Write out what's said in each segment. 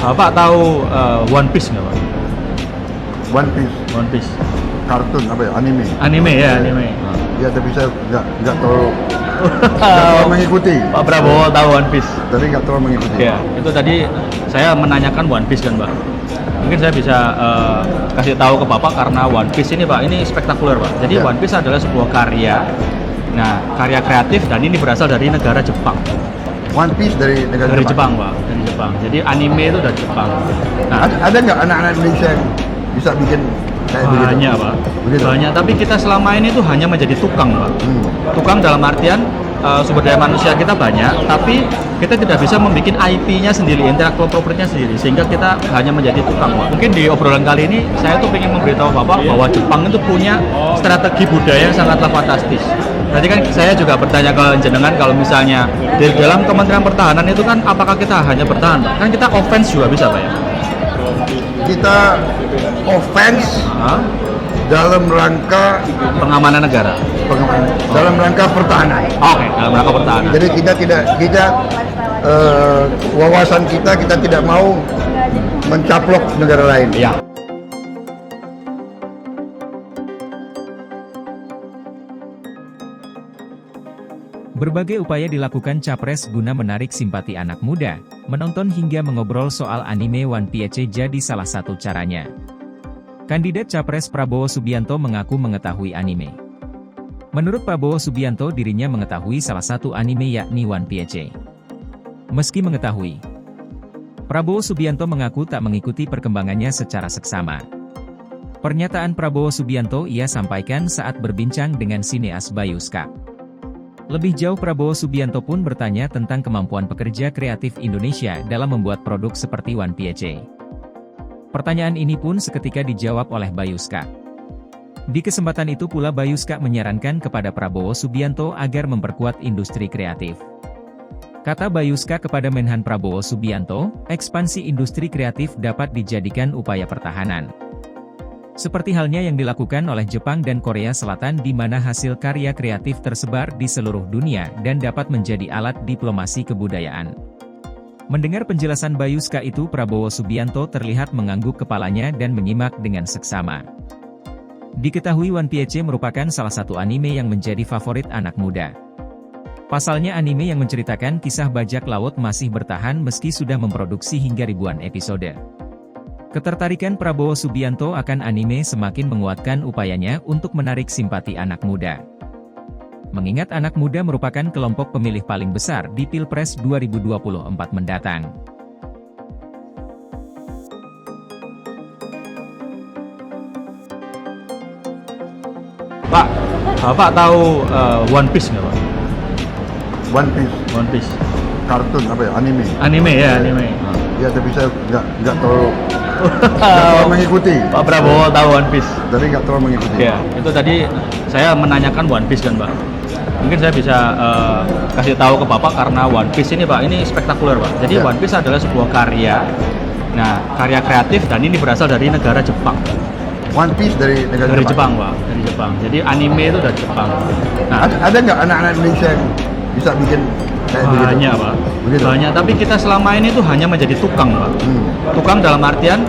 Bapak tahu One Piece nggak, Pak? One Piece, One Piece. kartun apa ya, anime. Anime ya, anime. Ya tapi saya nggak terlalu mengikuti. Pak Prabowo tahu One Piece. Tapi nggak terlalu mengikuti. Ya, itu tadi saya menanyakan One Piece kan, Pak. Mungkin saya bisa kasih tahu ke Bapak karena One Piece ini, Pak, ini spektakuler, Pak. Jadi Ya. One Piece adalah sebuah karya. Nah, karya kreatif dan ini berasal dari negara Jepang. One Piece dari negara Dari Jepang, Pak. Dari Jepang. Jadi anime itu dari Jepang. Nah, Ada nggak anak-anak Indonesia yang bisa bikin kayak begitu? banyak, Pak. Begitu? Banyak, tapi kita selama ini tuh hanya menjadi tukang, Pak. Tukang dalam artian sumber daya manusia kita banyak, tapi kita tidak bisa membuat IP-nya sendiri, intellectual property-nya sendiri, sehingga kita hanya menjadi tukang, Pak. Mungkin di obrolan kali ini saya tuh ingin memberitahu Bapak bahwa Jepang itu punya strategi budaya yang sangatlah fantastis. Tadi kan saya juga bertanya ke jenengan kalau misalnya di dalam Kementerian Pertahanan itu kan apakah kita hanya bertahan, Pak? Kan kita offense juga bisa, Pak, ya? Kita offense dalam rangka Pengamanan negara. dalam rangka pertahanan. Oke, dalam rangka pertahanan. Jadi kita wawasan kita tidak mau mencaplok negara lain. Ya. Berbagai upaya dilakukan Capres guna menarik simpati anak muda, menonton hingga mengobrol soal anime One Piece jadi salah satu caranya. Kandidat Capres Prabowo Subianto mengaku mengetahui anime. Menurut Prabowo Subianto, dirinya mengetahui salah satu anime yakni One Piece. Meski mengetahui, Prabowo Subianto mengaku tak mengikuti perkembangannya secara seksama. Pernyataan Prabowo Subianto ia sampaikan saat berbincang dengan sineas Bayuska. Lebih jauh, Prabowo Subianto pun bertanya tentang kemampuan pekerja kreatif Indonesia dalam membuat produk seperti One Piece. Pertanyaan ini pun seketika dijawab oleh Bayuska. Di kesempatan itu pula Bayuska menyarankan kepada Prabowo Subianto agar memperkuat industri kreatif. Kata Bayuska kepada Menhan Prabowo Subianto, ekspansi industri kreatif dapat dijadikan upaya pertahanan. Seperti halnya yang dilakukan oleh Jepang dan Korea Selatan di mana hasil karya kreatif tersebar di seluruh dunia dan dapat menjadi alat diplomasi kebudayaan. Mendengar penjelasan Bayuska itu, Prabowo Subianto terlihat mengangguk kepalanya dan menyimak dengan seksama. Diketahui One Piece merupakan salah satu anime yang menjadi favorit anak muda. Pasalnya anime yang menceritakan kisah bajak laut masih bertahan meski sudah memproduksi hingga ribuan episode. Ketertarikan Prabowo Subianto akan anime semakin menguatkan upayanya untuk menarik simpati anak muda. Mengingat anak muda merupakan kelompok pemilih paling besar di Pilpres 2024 mendatang. Pak, Bapak tahu One Piece nggak, Pak? One Piece, One Piece. kartun apa ya, anime. Anime ya, anime. Ya tapi saya nggak terlalu mengikuti. Pak Prabowo tahu One Piece. Tapi nggak terlalu mengikuti. Ya, itu tadi saya menanyakan One Piece kan, Pak. Mungkin saya bisa kasih tahu ke Bapak karena One Piece ini, Pak, ini spektakuler, Pak. Jadi Ya. One Piece adalah sebuah karya. Nah, karya kreatif dan ini berasal dari negara Jepang. One Piece dari negara Dari Jepang, Pak. Dari Jepang. Jadi anime itu dari Jepang. Nah, Ada nggak anak-anak Indonesia yang bisa bikin kayak begitu? banyak, Pak. Begitu? Banyak, tapi kita selama ini tuh hanya menjadi tukang, Pak. Tukang dalam artian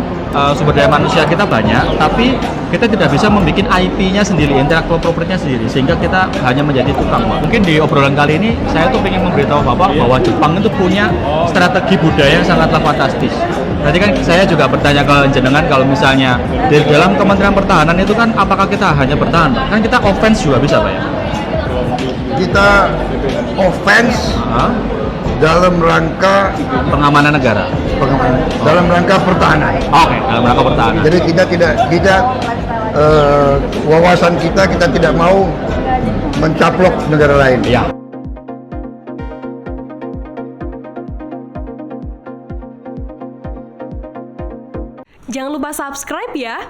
sumber daya manusia kita banyak, tapi kita tidak bisa membuat IP-nya sendiri, intellectual property-nya sendiri, sehingga kita hanya menjadi tukang, Pak. Mungkin di obrolan kali ini saya tuh ingin memberitahu Bapak bahwa Jepang itu punya strategi budaya yang sangatlah fantastis. Tadi kan saya juga bertanya ke jenengan kalau misalnya di dalam Kementerian Pertahanan itu kan apakah kita hanya bertahan, Pak? Kan kita offense juga bisa, Pak, ya? Kita offense dalam rangka Pengamanan negara. dalam rangka pertahanan. Oke, dalam rangka pertahanan. Jadi kita wawasan kita tidak mau mencaplok negara lain. Ya. Jangan lupa subscribe ya.